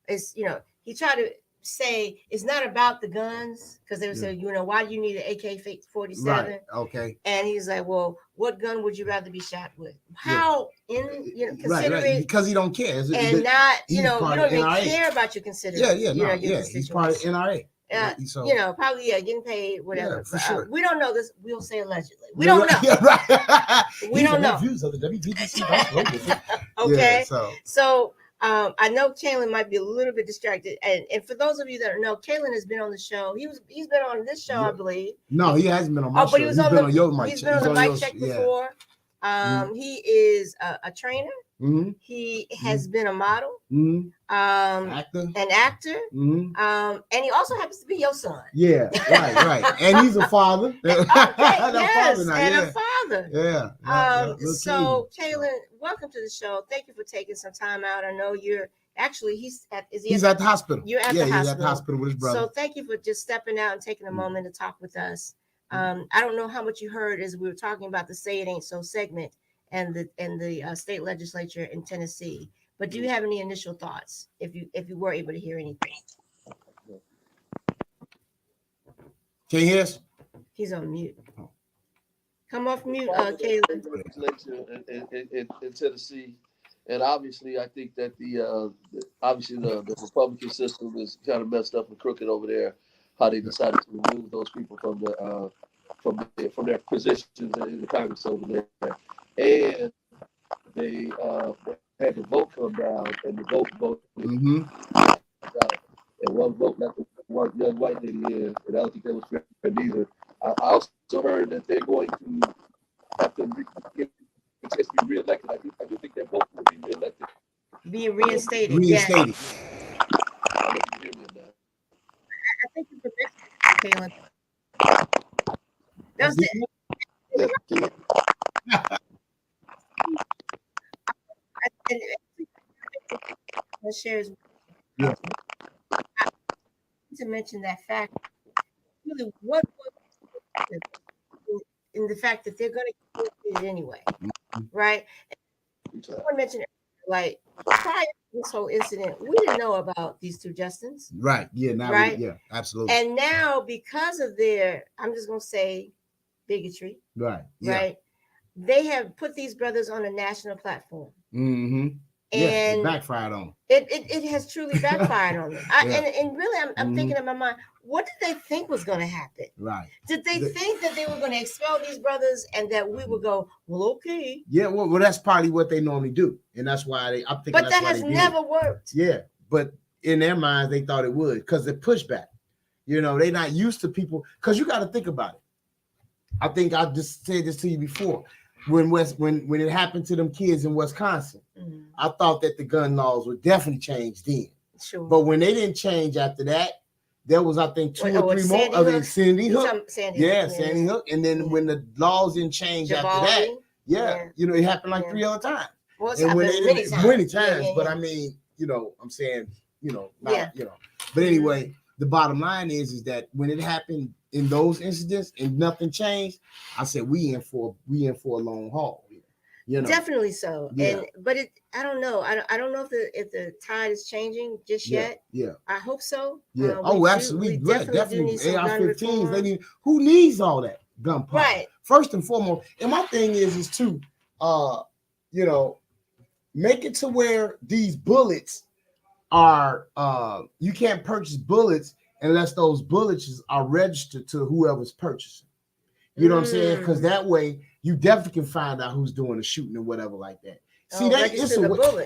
he tried to say it's not about the guns because they would say, why do you need an AK-47? Right. Okay. And he's like, well, what gun would you rather be shot with? How right. Because he don't care. And not, you don't even care about your consideration. He's part of NRA. So, probably getting paid, whatever. Yeah, for sure. We don't know this. We'll say allegedly. We don't know. Yeah, right. We don't know. Views of the WBTC. Okay. Yeah, so I know Kaylin might be a little bit distracted, and for those of you that don't know, Kaylin has been on the show. He's been on this show, I believe. No, he hasn't been on my show. But he's been on your mic check. He's been on the mic check before. He is a trainer. He has been a model, an actor, and he also happens to be your son. Yeah, right. And he's a father. A father. Yeah. So, Kaylin, welcome to the show. Thank you for taking some time out. I know you're actually he's at the hospital. You're at the hospital. He's at the hospital with his brother. So, thank you for just stepping out and taking a moment to talk with us. I don't know how much you heard as we were talking about the Say It Ain't So segment and the state legislature in Tennessee. But do you have any initial thoughts if you were able to hear anything? Can you hear us? He's on mute. Come off mute, Caleb. In Tennessee, and obviously, I think that the Republican system is kind of messed up and crooked over there. How they decided to remove those people from their positions in the Congress over there, and they had the vote come down, and the vote. And one vote left one young white lady in, and I don't think that was fair either. I also heard that they're going to have to be reelected. I do think that vote will be reelected. Be reinstated. Reinstated. Yeah. I think you Kaylin. That's it. Shares. Yeah. To mention that fact, really, what in the fact that they're going to get it anyway, right? Someone mentioned like prior to this whole incident, we didn't know about these two Justins, right? Yeah, now, right? Yeah, absolutely. And now, because of their, I'm just going to say, bigotry, right? Right? They have put these brothers on a national platform. And it backfired on them. It has truly backfired on them. And really, I'm thinking in my mind, what did they think was going to happen? Right. Did they think that they were going to expel these brothers and that we would go, well, okay. Yeah, well, that's probably what they normally do. And that's why I'm thinking. But that has never worked. Yeah. But in their minds, they thought it would because they pushback. You know, they're not used to people. Because you got to think about it. I think I just said this to you before. When it happened to them kids in Wisconsin, I thought that the gun laws would definitely change then. Sure. But when they didn't change after that, there was, I think, two or three more. Sandy Hook. Sandy Hook. And then when the laws didn't change after that, you know, it happened like 3 other times. Well, it's happened many times. But I mean, you know, I'm saying, you know, not, you know. But anyway, the bottom line is that when it happened in those incidents and nothing changed, I said we in for a long haul. You know, definitely so. Yeah. But I don't know. I don't know if the tide is changing just yet. Yeah. I hope so. Yeah. Absolutely. Definitely. AR-15s. Who needs all that gunpowder? Right. First and foremost, and my thing is to, you know, make it to where these bullets are. You can't purchase bullets unless those bullets are registered to whoever's purchasing. You know what I'm saying? Because that way you definitely can find out who's doing the shooting and whatever like that. See, that is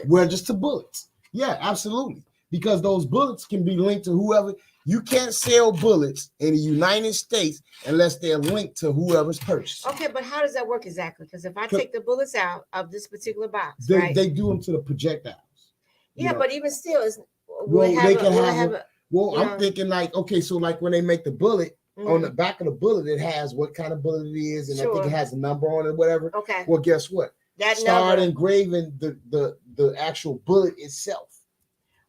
register bullets. Yeah, absolutely. Because those bullets can be linked to whoever. You can't sell bullets in the United States unless they're linked to whoever's purchasing. Okay, but how does that work exactly? Because if I take the bullets out of this particular box, they do them to the projectiles. Yeah, but even still, I'm thinking like, okay, so like when they make the bullet, on the back of the bullet, it has what kind of bullet it is, and I think it has a number on it, whatever. Okay. Well, guess what? Start engraving the actual bullet itself.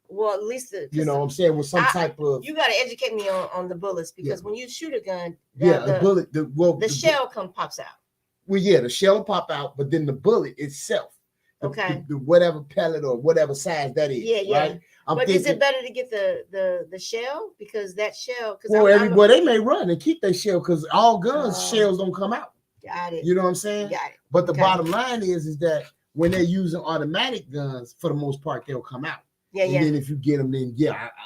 Well, at least you know what I'm saying, with some type of. You got to educate me on the bullets because when you shoot a gun, the bullet, the shell pops out. Well, yeah, the shell will pop out, but then the bullet itself, the whatever pellet or whatever size that is, right? But is it better to get the shell because that shell? Well, they may run and keep their shell because all guns shells don't come out. Got it. You know what I'm saying? Got it. But the bottom line is that when they're using automatic guns, for the most part, they'll come out. And then if you get them, then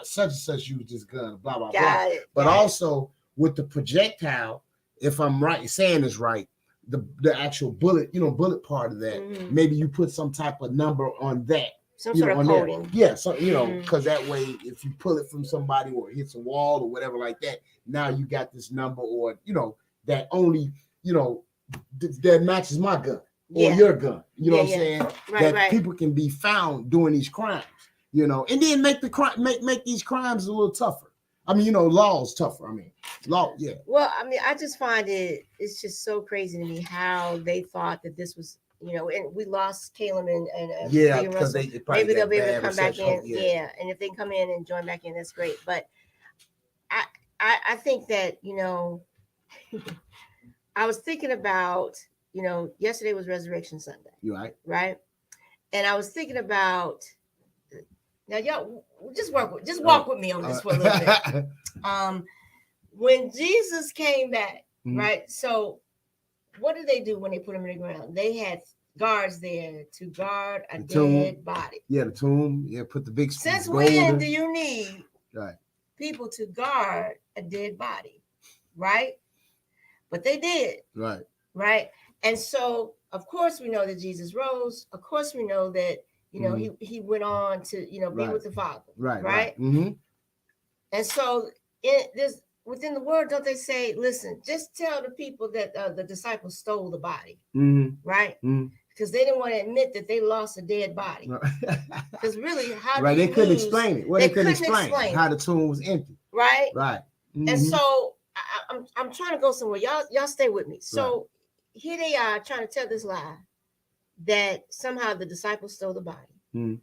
such and such use this gun, blah blah blah. But also with the projectile, if I'm saying this right, the actual bullet, bullet part of that, maybe you put some type of number on that. Some sort of coating. Yeah, so because that way, if you pull it from somebody or it hits a wall or whatever like that, now you got this number or that only that matches my gun. or your gun. You know what I'm saying? Right, that people can be found doing these crimes, you know, and then make the crime make these crimes a little tougher. I mean, you know, laws tougher. I mean, law, yeah. Well, I mean, I just find it's just so crazy to me how they thought that this was, you know, and we lost Caleb and yeah, because maybe they'll be able to come back in. Yeah, and if they come in and join back in, that's great. But I think that, you know, I was thinking about, you know, yesterday was Resurrection Sunday. You right? Right. And I was thinking about, now y'all just walk with me on this for a little bit. When Jesus came back, right? So what did they do when they put him in the ground? They had guards there to guard a dead body. Yeah, the tomb. Yeah, put the big. Since when do you need people to guard a dead body, right? But they did. Right. Right. And so, of course, we know that Jesus rose. Of course, we know that, you know, he went on to, you know, be with the Father. Right. Mm-hmm. And so within the word, don't they say, listen, just tell the people that the disciples stole the body. Right. Because they didn't want to admit that they lost a dead body. Because really, how do they couldn't explain it. Well, they couldn't explain how the tomb was empty. Right. Right. And so I'm trying to go somewhere. Y'all stay with me. So here they are trying to tell this lie that somehow the disciples stole the body.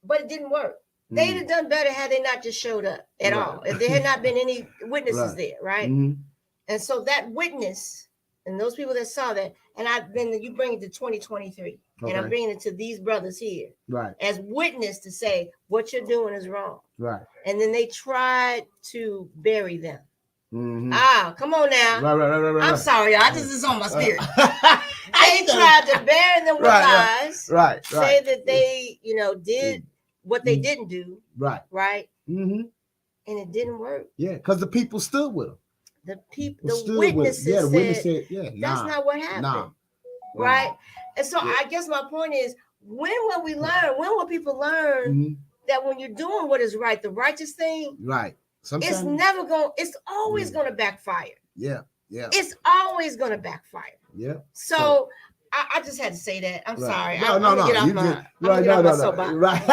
But it didn't work. They'd have done better had they not just showed up at all. If there had not been any witnesses there, right? And so that witness and those people that saw that, and you bring it to 2023, and I'm bringing it to these brothers here, as witness to say what you're doing is wrong, and then they tried to bury them. Come on now. Right. I'm sorry, y'all. This is on my spirit. They tried to bury them with lies. Say that they, you know, did what they didn't do. Right. And it didn't work. Yeah, because the people stood with them. The witnesses said, that's not what happened. Right. And so I guess my point is, when will we learn? When will people learn that when you're doing what is right, the righteous thing, sometimes it's always going to backfire. Yeah. It's always going to backfire. Yeah. So I just had to say that. I'm sorry. No. Get off my soapbox. Right.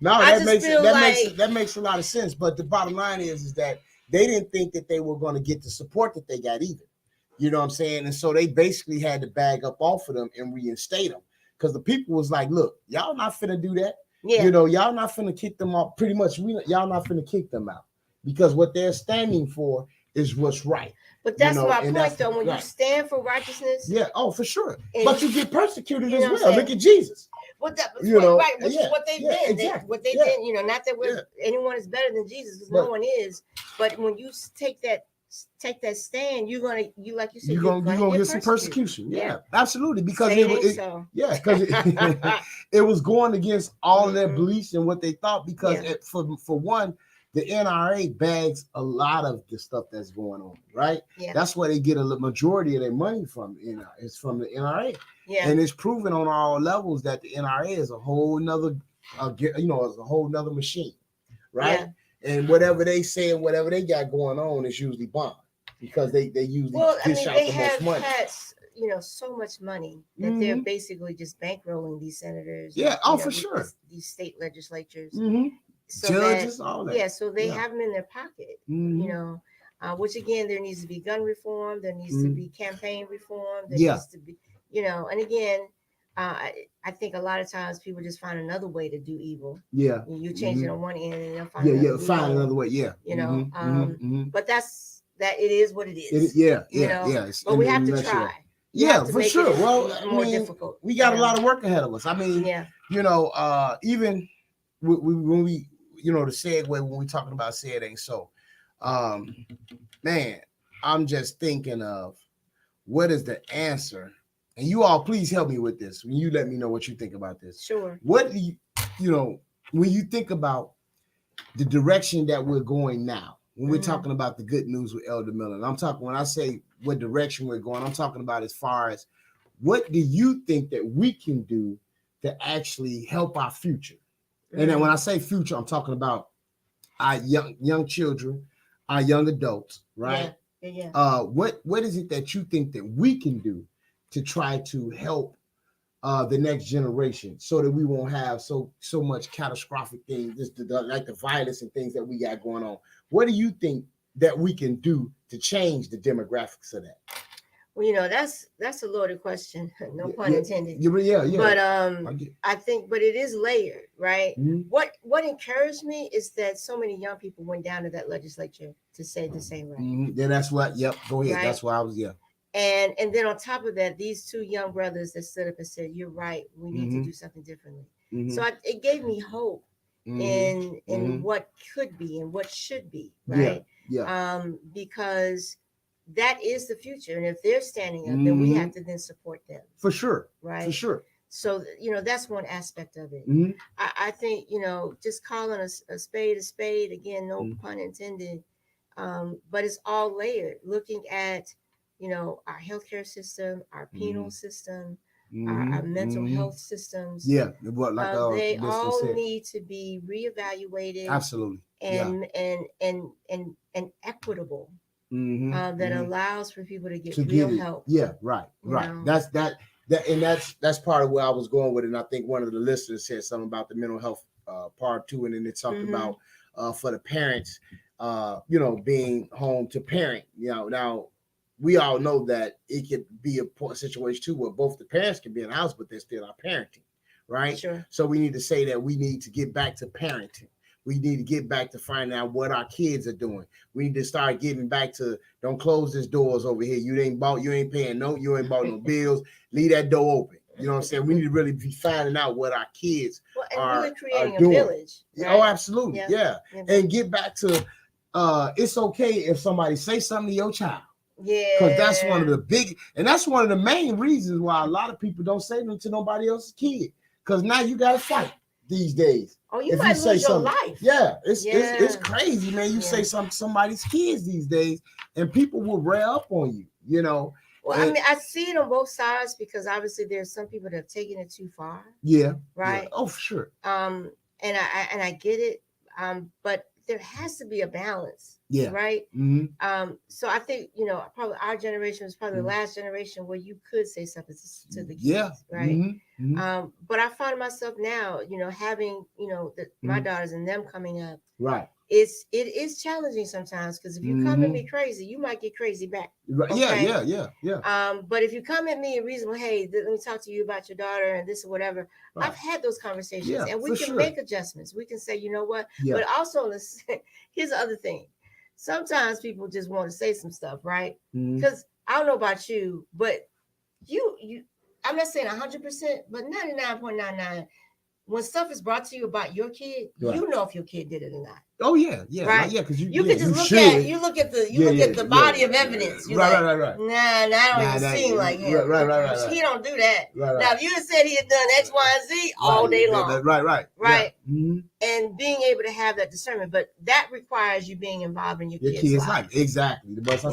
No, that makes a lot of sense. But the bottom line is that they didn't think that they were going to get the support that they got either. You know what I'm saying? And so they basically had to bag up off of them and reinstate them. Because the people was like, look, y'all not finna do that. Yeah. You know, y'all not finna kick them off. Pretty much, y'all not finna kick them out. Because what they're standing for is what's right. But that's my point, though. When you stand for righteousness. Yeah, for sure. But you get persecuted as well. Look at Jesus. Which is what they've been. Exactly. What they've been, you know, not that anyone is better than Jesus, because no one is. But when you take that stand, you're gonna get some persecution. Yeah, absolutely. Because it was going against all of their beliefs and what they thought. Because for one, the NRA bags a lot of the stuff that's going on, right? Yeah. That's where they get a majority of their money from. You know, it's from the NRA. Yeah. And it's proven on all levels that the NRA is a whole nother, is a whole nother machine, right? Yeah. And whatever they say and whatever they got going on is usually bomb because they usually dish out the most money. Had, so much money that they're basically just bankrolling these senators. Yeah, for sure. These state legislatures. So judges, all that. Yeah, so they have them in their pocket, which again, there needs to be gun reform, there needs to be campaign reform, there needs to be, and again, I think a lot of times people just find another way to do evil. Yeah. You change it on one end and they'll find another way. Yeah. But it is what it is. But we have to try. Yeah, for sure. Well, more difficult. We got a lot of work ahead of us. I mean, even when we the segue, when we're talking about say it ain't so, man, I'm just thinking of what is the answer. And you all please help me with this when you let me know what you think about this. Sure. What do when you think about the direction that we're going now, when we're talking about the good news with Elder Miller, and I'm talking, when I say what direction we're going, I'm talking about as far as what do you think that we can do to actually help our future? And then when I say future, I'm talking about our young children, our young adults, right? Yeah. What is it that you think that we can do to try to help the next generation, so that we won't have so much catastrophic things, like the violence and things that we got going on. What do you think that we can do to change the demographics of that? Well, that's a loaded question. No pun intended. Yeah. But I think, but it is layered, right? Mm-hmm. What encouraged me is that so many young people went down to that legislature to say the same right. Mm-hmm. Yeah, that's what. Yep. Go ahead. Right? That's why I was. Yeah. And then on top of that, these two young brothers that stood up and said, "You're right. We need to do something differently." Mm-hmm. So it gave me hope in what could be and what should be, right? Yeah. Because that is the future, and if they're standing up, then we have to then support them. For sure. Right. For sure. So that's one aspect of it. I think just calling a spade again, no pun intended, but it's all layered. Looking at our healthcare system, our penal system, our mental health systems. Yeah, what they all need to be reevaluated. Absolutely. And equitable. That allows for people to get real help. Yeah, right. That's part of where I was going with it. And I think one of the listeners said something about the mental health part too, and then it talked about for the parents, being home to parent. Now we all know that it could be a situation too where both the parents can be in the house, but they're still our parenting, right? Sure. So we need to say that we need to get back to parenting. We need to get back to finding out what our kids are doing. We need to start getting back to, don't close these doors over here. You ain't bought no bills. Leave that door open. You know what I'm saying? We need to really be finding out what our kids are really creating a village. Right? Oh, absolutely. Yeah. And get back to it's okay if somebody say something to your child. Yeah. Because that's one of the main reasons why a lot of people don't say them to nobody else's kid. Because now you got to fight these days. Oh, you might lose your life. Yeah, it's crazy, man. You say something to somebody's kids these days, and people will rail up on you, Well, I mean, I see it on both sides because obviously there's some people that have taken it too far. Yeah. Right. Yeah. Oh, for sure. And I get it. But there has to be a balance. Yeah. Right. So I think probably our generation was probably the last generation where you could say something to the kids. Yeah. Right. But I find myself now, having my daughters and them coming up. Right. It is challenging sometimes because if you come at me crazy, you might get crazy back. Right. Okay? Yeah. But if you come at me reasonable, hey, let me talk to you about your daughter and this or whatever. Right. I've had those conversations, and we can make adjustments. We can say, you know what? Yeah. But also, here's the other thing. Sometimes people just want to say some stuff, right? Because I don't know about you, but you, I'm not saying 100%, but 99.99. When stuff is brought to you about your kid, you know if your kid did it or not. Oh yeah, right. Yeah, because you can just look at the body of evidence. You're right. Nah, I don't even seem like him. Right. He don't do that. Right. Now, if you had said he had done X, Y, and Z all day long, right. Yeah. And being able to have that discernment, but that requires you being involved in your kid's life. Exactly. But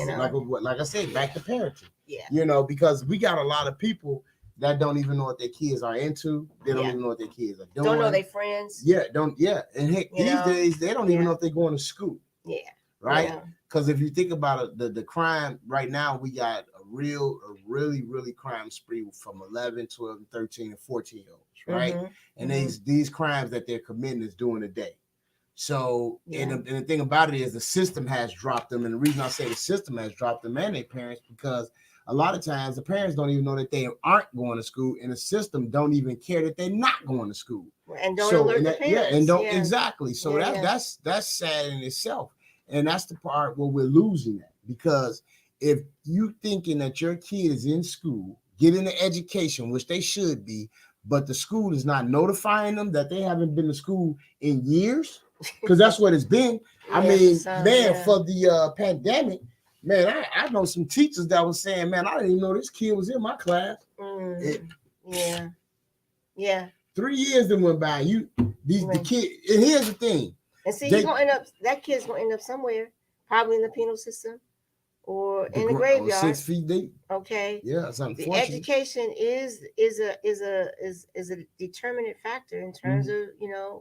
like I said, back to parenting. Yeah. Because we got a lot of people that don't even know what their kids are into. They don't even know what their kids are doing. Don't know their friends. Yeah. And heck, these days they don't even know if they're going to school. Yeah. Right. Because if you think about it, the crime right now, we got a really crime spree from 11, 12, 13, and 14-year-olds. Right. And these crimes that they're committing is during the day. So, and the thing about it is the system has dropped them. And the reason I say the system has dropped them and their parents, because a lot of times the parents don't even know that they aren't going to school, and the system don't even care that they're not going to school. And don't alert the parents. Yeah, and don't exactly. So that's sad in itself. And that's the part where we're losing that, because if you thinking that your kid is in school, getting the education, which they should be, but the school is not notifying them that they haven't been to school in years, because that's what it's been. For the pandemic, man, I know some teachers that was saying, man, I didn't even know this kid was in my class. Yeah. 3 years that went by. The kid, and here's the thing. And see, that kid's gonna end up somewhere, probably in the penal system or in the graveyard. 6 feet deep. Okay. Yeah, it's unfortunate. The education is a determinant factor in terms of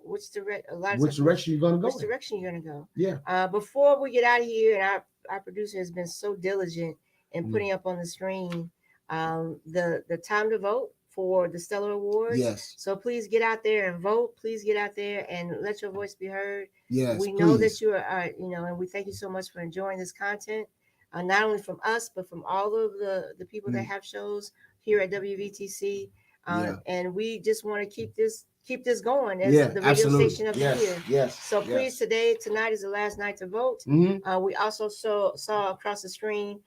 which direction you're gonna go. Which direction you're gonna go. Yeah. Before we get out of here, and our producer has been so diligent in putting up on the screen the time to vote for the Stellar Awards. Yes. So please get out there and vote. Please get out there and let your voice be heard. Yes. We know that you are, and we thank you so much for enjoying this content, not only from us, but from all of the people that have shows here at WVTC. And we just want to keep this going as the radio station of the year. Yes. So please, tonight is the last night to vote. We also saw across the screen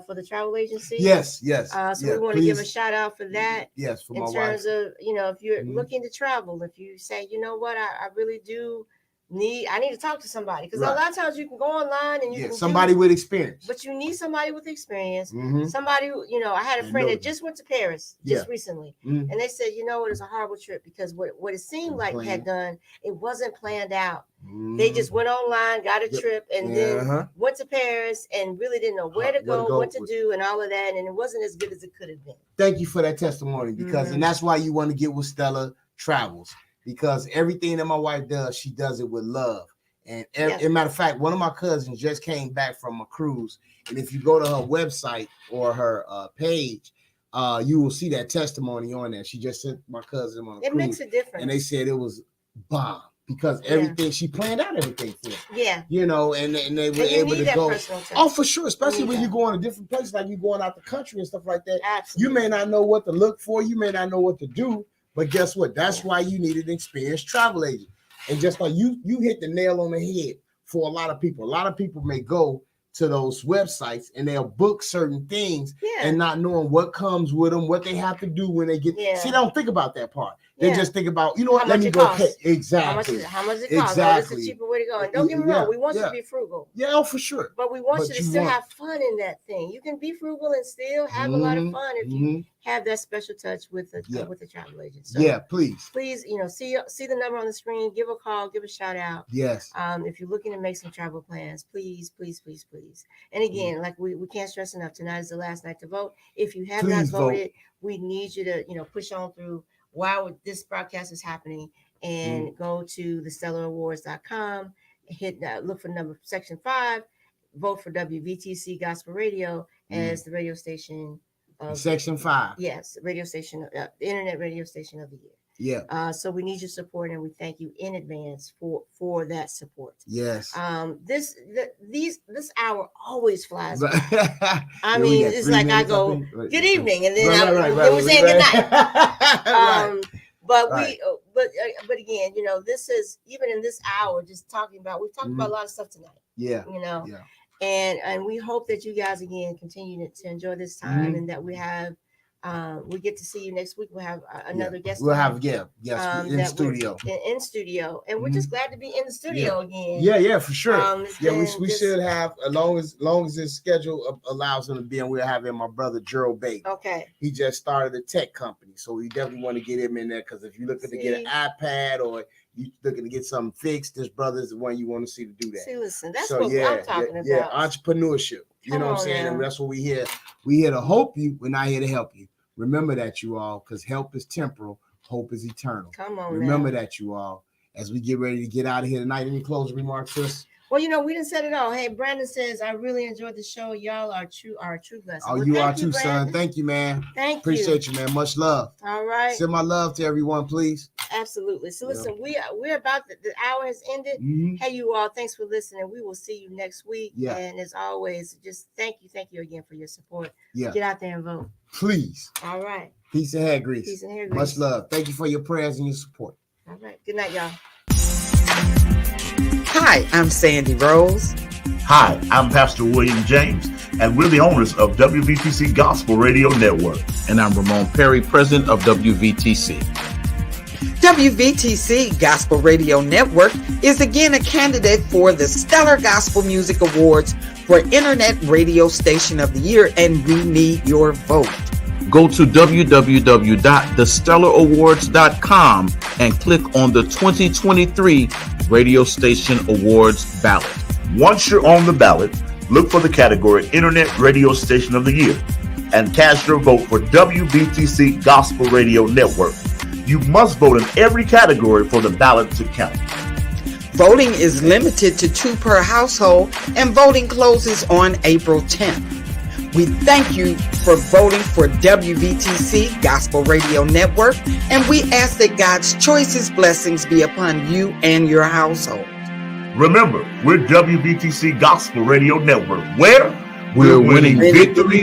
for the travel agency. Yes. So we want to give a shout out for that. Yes, for my in terms wife. of, if you're looking to travel, if you say, you know what, I really do I need to talk to somebody, because a lot of times you can go online and you can somebody with experience, but you need somebody with experience. Somebody who, I had a friend that just went to Paris just recently, and they said, it was a horrible trip because what it seemed like had done, it wasn't planned out. They just went online, got a trip, and then went to Paris and really didn't know where to go, what to do, and all of that, and it wasn't as good as it could have been. Thank you for that testimony, because and that's why you want to get with Stella Travels. Because everything that my wife does, she does it with love. And as a matter of fact, one of my cousins just came back from a cruise. And if you go to her website or her page, you will see that testimony on there. She just sent my cousin on a cruise. It makes a difference. And they said it was bomb because everything, she planned out everything for it. Yeah. And they were able to go. Oh, for sure. Especially when you go in a different place, like you going out the country and stuff like that. Absolutely. You may not know what to look for. You may not know what to do. But guess what? That's why you need an experienced travel agent. And just like you hit the nail on the head for a lot of people. A lot of people may go to those websites and they'll book certain things and not knowing what comes with them, what they have to do when they get. See, they don't think about that part. They just think about, what, let me go pay. Exactly. How much it costs. Exactly. It's a cheaper way to go. And don't get me wrong, we want you to be frugal. Yeah, for sure. But we want you to still have fun in that thing. You can be frugal and still have a lot of fun if you have that special touch with the travel agent. So please. Please, see the number on the screen, give a call, give a shout out. Yes. If you're looking to make some travel plans, please. And again, like we can't stress enough, tonight is the last night to vote. If you have not voted, we need you to, push on through while this broadcast is happening and go to thestellarawards.com, look for section 5, vote for WVTC Gospel Radio as the radio station of section 5. Yes, radio station, the internet radio station of the year. Yeah. So we need your support, and we thank you in advance for that support. Yes. This hour always flies by. I mean, it's like I go, good evening, and then we're saying good night. But again, this is, even in this hour, just talking about, we've talked about a lot of stuff tonight. Yeah. And we hope that you guys again continue to enjoy this time, and that we have. We get to see you next week. We'll have another guest. We'll have in studio. In studio, and we're just glad to be in the studio again. Yeah, for sure. We should have, as long as his schedule allows him to be, and we'll have in my brother Gerald Baker. Okay. He just started a tech company, so we definitely want to get him in there, because if you're looking to get an iPad or you looking to get something fixed, this brother is the one you want to see to do that. See, listen, that's what I'm talking about. Yeah, entrepreneurship. You know what I'm saying? And that's what we here. We here to hope you. We're not here to help you. Remember that, you all, because help is temporal, hope is eternal. Come on, remember that, you all. As we get ready to get out of here tonight, any closing remarks, sis? Well, we didn't set it all. Hey, Brandon says, I really enjoyed the show. Y'all are true blessings. Oh, you are too, son. Thank you, man. Appreciate you, man. Much love. All right. Send my love to everyone, please. Absolutely. So listen, we're about the hour has ended. Hey, you all, thanks for listening. We will see you next week. Yeah. And as always, just thank you again for your support. Yeah. Get out there and vote. Please. All right. Peace and hair grease. Peace and hair grease. Much love. Thank you for your prayers and your support. All right. Good night, y'all. Hi, I'm Sandy Rose. Hi, I'm Pastor William James, and we're the owners of WVTC Gospel Radio Network. And I'm Ramon Perry, president of WVTC. WVTC Gospel Radio Network is again a candidate for the Stellar Gospel Music Awards for Internet Radio Station of the Year, and we need your vote. Go to www.thestellarawards.com and click on the 2023 Radio Station Awards ballot. Once you're on the ballot, look for the category Internet Radio Station of the Year and cast your vote for WVTC Gospel Radio Network. You must vote in every category for the ballot to count. Voting is limited to 2 per household, and voting closes on April 10th. We thank you for voting for WVTC Gospel Radio Network, and we ask that God's choicest blessings be upon you and your household. Remember, we're WVTC Gospel Radio Network, where we're winning victory